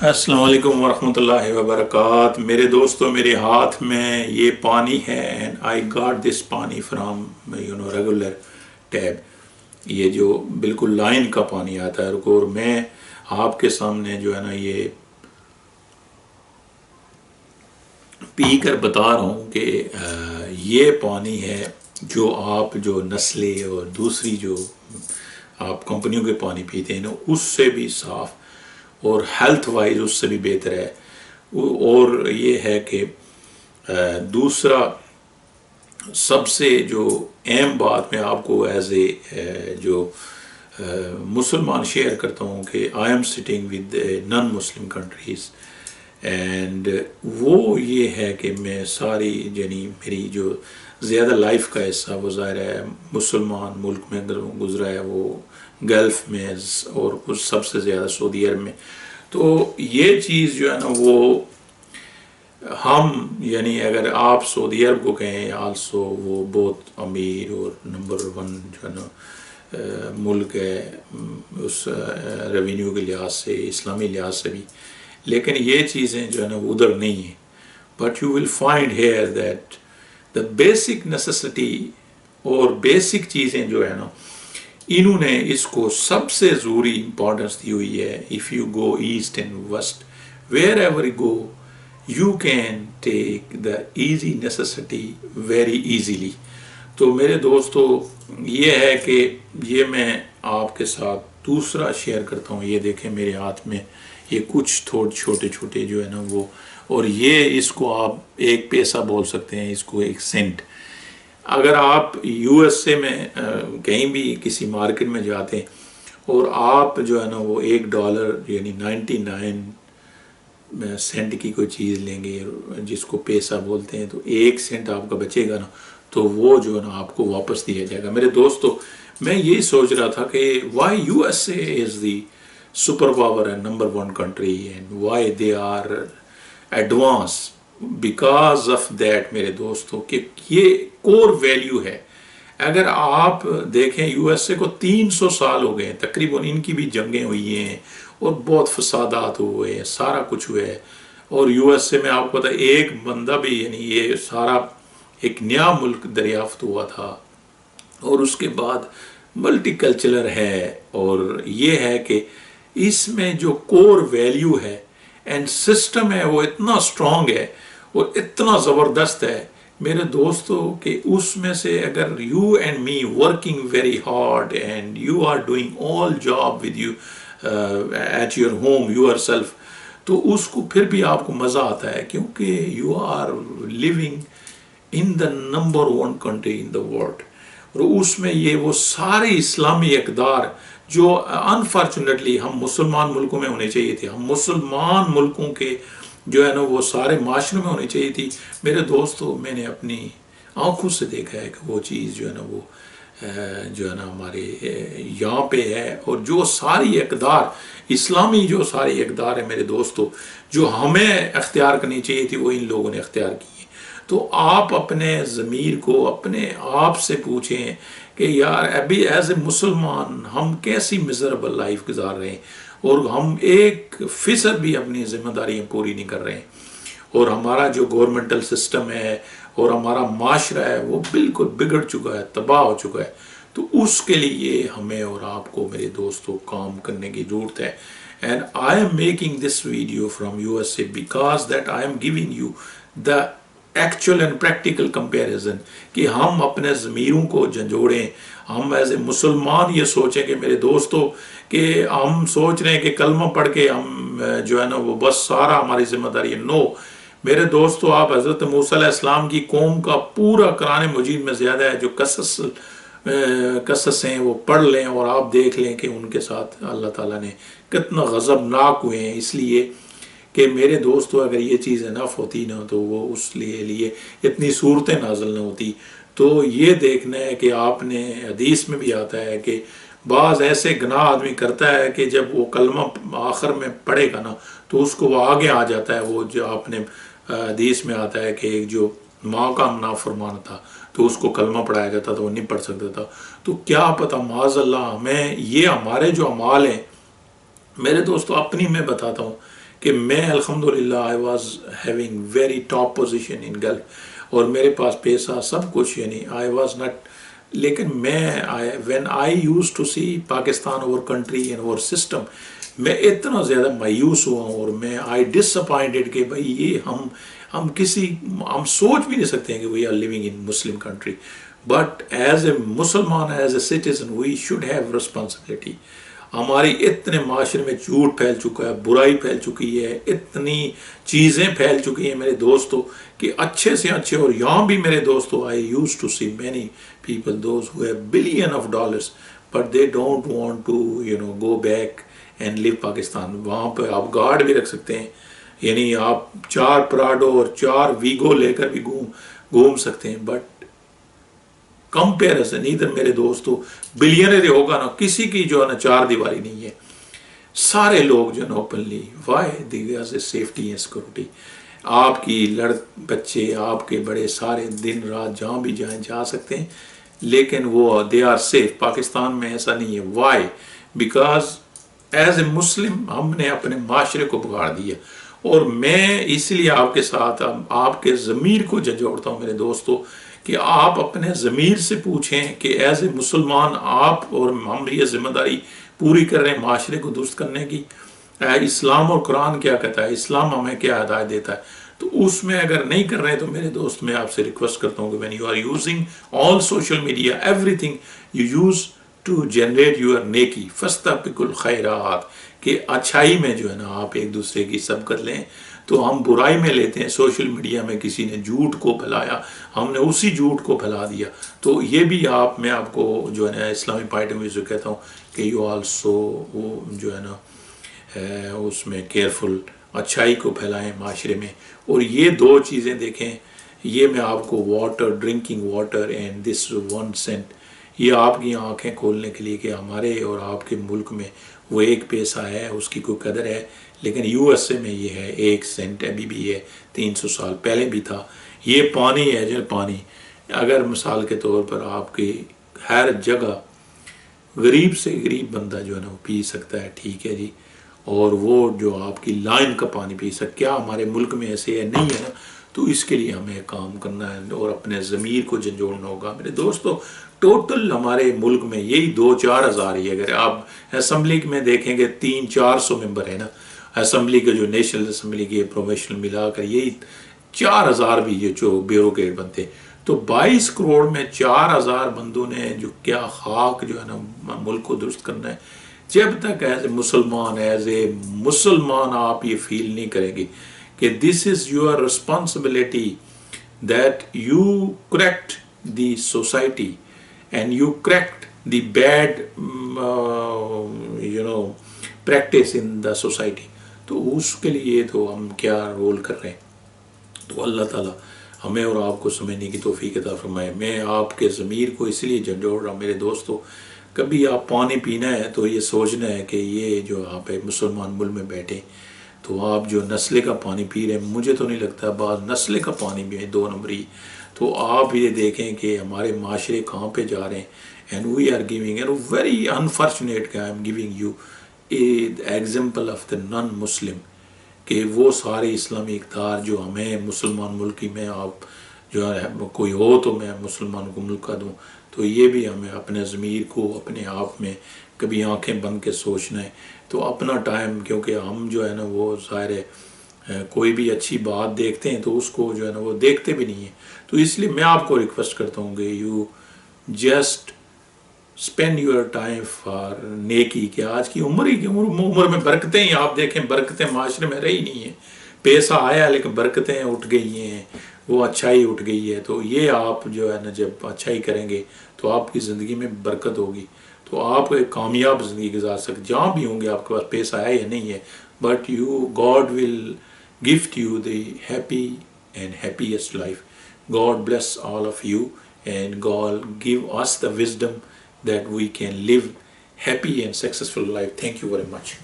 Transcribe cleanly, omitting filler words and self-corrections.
السلام علیکم ورحمۃ اللہ وبرکاتہ۔ میرے دوستو، میرے ہاتھ میں یہ پانی ہے اینڈ آئی گاٹ دس پانی فرام ریگولر ٹیب، یہ جو بالکل لائن کا پانی آتا ہے، اور میں آپ کے سامنے جو ہے نا یہ پی کر بتا رہا ہوں کہ یہ پانی ہے جو آپ جو نسلے اور دوسری جو آپ کمپنیوں کے پانی پیتے ہیں نا، اس سے بھی صاف اور ہیلتھ وائز اس سے بھی بہتر ہے۔ اور یہ ہے کہ دوسرا سب سے جو اہم بات میں آپ کو ایز اے جو مسلمان شیئر کرتا ہوں کہ I am sitting with non Muslim countries, and وہ یہ ہے کہ میں ساری یعنی میری جو زیادہ لائف کا حصہ وہ ظاہر ہے مسلمان ملک میں گزرا ہے، وہ گلف میں اور کچھ سب سے زیادہ سعودی عرب میں۔ تو یہ چیز جو ہے نا وہ ہم یعنی اگر آپ سعودی عرب کو کہیں آلسو وہ بہت امیر اور نمبر 1 جو ہے نا ملک ہے اس ریونیو کے لحاظ سے، اسلامی لحاظ سے بھی، لیکن یہ چیزیں جو ہے نا وہ ادھر نہیں ہیں۔ But you will find here that the basic necessity اور بیسک چیزیں جو ہے نا انہوں نے اس کو سب سے ضروری امپورٹنس دی ہوئی ہے۔ If you go east and west wherever you go you can take the easy necessity very easily. تو میرے دوستو یہ ہے کہ یہ میں آپ کے ساتھ دوسرا شیئر کرتا ہوں۔ یہ دیکھیں میرے ہاتھ میں یہ کچھ تھوڑے چھوٹے چھوٹے جو ہے نا وہ، اور یہ اس کو آپ 1 پیسہ بول سکتے ہیں، اس کو 1 سینٹ۔ اگر آپ یو ایس اے میں کہیں بھی کسی مارکیٹ میں جاتے ہیں اور آپ جو ہے نا وہ $1 یعنی 99 سینٹ کی کوئی چیز لیں گے جس کو پیسہ بولتے ہیں، تو 1 سینٹ آپ کا بچے گا نا، تو وہ جو ہے نا آپ کو واپس دیا جائے گا۔ میرے دوستو میں یہی سوچ رہا تھا کہ why U S A is the super power and number 1 country and why they are advance because of that میرے دوستو کہ یہ کور ویلیو ہے۔ اگر آپ دیکھیں یو ایس اے کو 300 سال ہو گئے ہیں تقریباً، ان کی بھی جنگیں ہوئی ہیں اور بہت فسادات ہوئے ہیں، سارا کچھ ہوئے ہے، اور یو ایس اے میں آپ کو پتا ایک بندہ بھی یعنی یہ سارا ایک نیا ملک دریافت ہوا تھا، اور اس کے بعد ملٹی کلچرل ہے، اور یہ ہے کہ اس میں جو کور ویلیو ہے اینڈ سسٹم ہے وہ اتنا اسٹرانگ ہے اور اتنا زبردست ہے میرے دوستو کہ اس میں سے اگر you and me working very hard and you are doing all job with you at your home yourself, تو اس کو پھر بھی آپ کو مزہ آتا ہے، کیونکہ you are living in the number 1 country in the world. اور اس میں یہ وہ سارے اسلامی اقدار جو انفارچونیٹلی ہم مسلمان ملکوں میں ہونے چاہیے تھے، ہم مسلمان ملکوں کے جو ہے نا وہ سارے معاشروں میں ہونی چاہیے تھی۔ میرے دوستو میں نے اپنی آنکھوں سے دیکھا ہے کہ وہ چیز جو ہے نا وہ جو ہے نا ہمارے یہاں پہ ہے، اور جو ساری اقدار اسلامی جو ساری اقدار ہے میرے دوستو جو ہمیں اختیار کرنی چاہیے تھی وہ ان لوگوں نے اختیار کی ہیں۔ تو آپ اپنے ضمیر کو اپنے آپ سے پوچھیں کہ یار ابھی ایز اے مسلمان ہم کیسی میزربل لائف گزار رہے ہیں، اور ہم 1% بھی اپنی ذمہ داریاں پوری نہیں کر رہے ہیں، اور ہمارا جو گورنمنٹل سسٹم ہے اور ہمارا معاشرہ ہے وہ بالکل بگڑ چکا ہے، تباہ ہو چکا ہے۔ تو اس کے لیے ہمیں اور آپ کو میرے دوستوں کام کرنے کی ضرورت ہے۔ And I am making this video from you S a because that I am giving you the actual and practical comparison کہ ہم اپنے ضمیروں کو جھنجھوڑیں، ہم ایز اے مسلمان یہ سوچیں کہ میرے دوستو کہ ہم سوچ رہے ہیں کہ کلمہ پڑھ کے ہم جو ہے نا وہ بس سارا ہماری ذمہ داری ہے۔ نو میرے دوستو، آپ حضرت موسیٰ علیہ السلام کی قوم کا پورا قرآن مجید میں زیادہ ہے جو قصص ہیں وہ پڑھ لیں، اور آپ دیکھ لیں کہ ان کے ساتھ اللہ تعالیٰ نے کتنا غضبناک ہوئے ہیں، اس لیے کہ میرے دوستو اگر یہ چیز انف ہوتی نا تو وہ اس لیے اتنی صورتیں نازل نہ ہوتی۔ تو یہ دیکھنا ہے کہ آپ نے حدیث میں بھی آتا ہے کہ بعض ایسے گناہ آدمی کرتا ہے کہ جب وہ کلمہ آخر میں پڑھے گا نا تو اس کو وہ آگے آ جاتا ہے، وہ جو آپ نے حدیث میں آتا ہے کہ ایک جو ماں کا نافرمان تھا تو اس کو کلمہ پڑھایا جاتا تھا، وہ نہیں پڑھ سکتا تھا۔ تو کیا پتہ معاذ اللہ ہمیں یہ ہمارے جو اعمال ہیں میرے دوستو، اپنی میں بتاتا ہوں کہ میں الحمدللہ I was having very top position in golf, اور میرے پاس پیسہ سب کچھ، یعنی آئی واز ناٹ، لیکن میں وین آئی یوز ٹو سی پاکستان اور کنٹری اینڈ اور سسٹم، میں اتنا زیادہ مایوس ہوا ہوں، اور میں آئی ڈس اپوائنٹڈ کہ بھائی یہ ہم سوچ بھی نہیں سکتے ہیں کہ we are living in Muslim country, but as a مسلمان، as a citizen, we should have responsibility. ہماری اتنے معاشرے میں جھوٹ پھیل چکا ہے، برائی پھیل چکی ہے، اتنی چیزیں پھیل چکی ہیں میرے دوستوں، کہ اچھے سے اچھے، اور یہاں بھی میرے دوستوں، I use to see many people those who have billion of dollars but they don't want to go back and leave Pakistan. وہاں پہ آپ گارڈ بھی رکھ سکتے ہیں، یعنی آپ 4 پراڈو اور 4 ویگو لے کر بھی گھوم سکتے ہیں، بٹ کمپیریزن ادھر میرے دوستوں بلینئر ہوگا نا، کسی کی جو ہے نا 4 دیواری نہیں ہے، سارے لوگ جو ہے نا openly, why there safety and security. آپ کی بچے، آپ کے بڑے، سارے دن رات جہاں بھی جائیں جا سکتے ہیں، لیکن وہ دے آر سیف. پاکستان میں ایسا نہیں ہے. وائی؟ بیکاز ایز اے مسلم ہم نے اپنے معاشرے کو بگاڑ دیا. اور میں اس لیے آپ کے ساتھ آپ کے ضمیر کو جھنجھوڑتا ہوں میرے دوستو، کہ آپ اپنے ضمیر سے پوچھیں کہ ایز اے مسلمان آپ اور ہم یہ ذمہ داری پوری کر رہے ہیں معاشرے کو درست کرنے کی. اسلام اور قرآن کیا کہتا ہے، اسلام ہمیں کیا ہدایت دیتا ہے، تو اس میں اگر نہیں کر رہے تو میرے دوست میں آپ سے ریکویسٹ کرتا ہوں کہ when you are using all social media, everything you use to generate your نیکی، فاستبقوا الخیرات، کہ اچھائی میں جو ہے نا آپ ایک دوسرے کی سبقت لیں. تو ہم برائی میں لیتے ہیں، سوشل میڈیا میں کسی نے جھوٹ کو پھیلایا، ہم نے اسی جھوٹ کو پھیلا دیا. تو یہ بھی میں آپ کو جو ہے نا اسلامی پوائنٹ میں جو کہتا ہوں کہ یو آلسو جو ہے نا اس میں کیئرفل، اچھائی کو پھیلائیں معاشرے میں. اور یہ 2 چیزیں دیکھیں، یہ میں آپ کو water, drinking water and this 1 cent, یہ آپ کی آنکھیں کھولنے کے لیے کہ ہمارے اور آپ کے ملک میں وہ 1 پیسہ ہے، اس کی کوئی قدر ہے، لیکن یو ایس اے میں یہ ہے 1 سینٹ ابھی بھی ہے، 300 سال پہلے بھی تھا. یہ پانی ہے جو پانی، اگر مثال کے طور پر آپ کی ہر جگہ غریب سے غریب بندہ جو ہے نا وہ پی سکتا ہے، ٹھیک ہے جی، اور وہ جو آپ کی لائن کا پانی پی سکتا، کیا ہمارے ملک میں ایسے ہے؟ نہیں ہے نا. تو اس کے لیے ہمیں کام کرنا ہے اور اپنے ضمیر کو جھنجھوڑنا ہوگا میرے دوستو. ٹوٹل ہمارے ملک میں یہی 2-4 ہزار ہی، اگر آپ اسمبلی میں دیکھیں گے 300-400 ممبر ہیں نا اسمبلی کے، جو نیشنل اسمبلی کے پروفیشنل ملا کر یہی 4000 بھی یہ جو بیوروکریٹ بنتے، تو 22 کروڑ میں 4000 بندوں نے جو کیا خاک جو ہے نا ملک کو درست کرنا ہے. جب تک ایز اے مسلمان آپ یہ فیل نہیں کریں گے کہ this is your responsibility that you correct the society and you correct the bad practice in the society, تو اس کے لیے تو ہم کیا رول کر رہے ہیں. تو اللہ تعالیٰ ہمیں اور آپ کو سمجھنے کی توفیق عطا فرمائے. میں آپ کے ضمیر کو اس لیے جھنجھوڑ رہا ہوں میرے دوستو، کبھی آپ پانی پینا ہے تو یہ سوچنا ہے کہ یہ جو آپ ایک مسلمان ملک میں بیٹھے تو آپ جو نسلے کا پانی پی رہے ہیں، مجھے تو نہیں لگتا بعض نسلے کا پانی بھی ہے 2 نمبری. تو آپ یہ دیکھیں کہ ہمارے معاشرے کہاں پہ جا رہے ہیں. And we are giving and very unfortunate کہ I am giving you a example of the non Muslim, کہ وہ سارے اسلامی اقدار جو ہمیں مسلمان ملکی میں آپ جو ہے کوئی ہو تو میں مسلمان کو ملک کا دوں. تو یہ بھی ہمیں اپنے ضمیر کو اپنے آپ میں کبھی آنکھیں بند کے سوچنا ہے. تو اپنا ٹائم، کیونکہ ہم جو ہے نا وہ ظاہر ہے کوئی بھی اچھی بات دیکھتے ہیں تو اس کو جو ہے نا وہ دیکھتے بھی نہیں ہیں. تو اس لیے میں آپ کو ریکویسٹ کرتا ہوں کہ you just spend your time for نیکی. کہ آج کی عمر میں برکتیں ہی آپ دیکھیں، برکتیں معاشرے میں رہی نہیں ہیں. پیسہ آیا لیکن برکتیں اٹھ گئی ہیں، وہ اچھائی اٹھ گئی ہے. تو یہ آپ جو ہے نا جب اچھائی کریں گے تو آپ کی زندگی میں برکت ہوگی، تو آپ ایک کامیاب زندگی گزار سکتے. جہاں بھی ہوں گے آپ کے پاس پیسہ ہے یا نہیں ہے، but God will gift you the happy and happiest life. God bless all of you and God give us the wisdom that we can live happy and successful life. Thank you very much.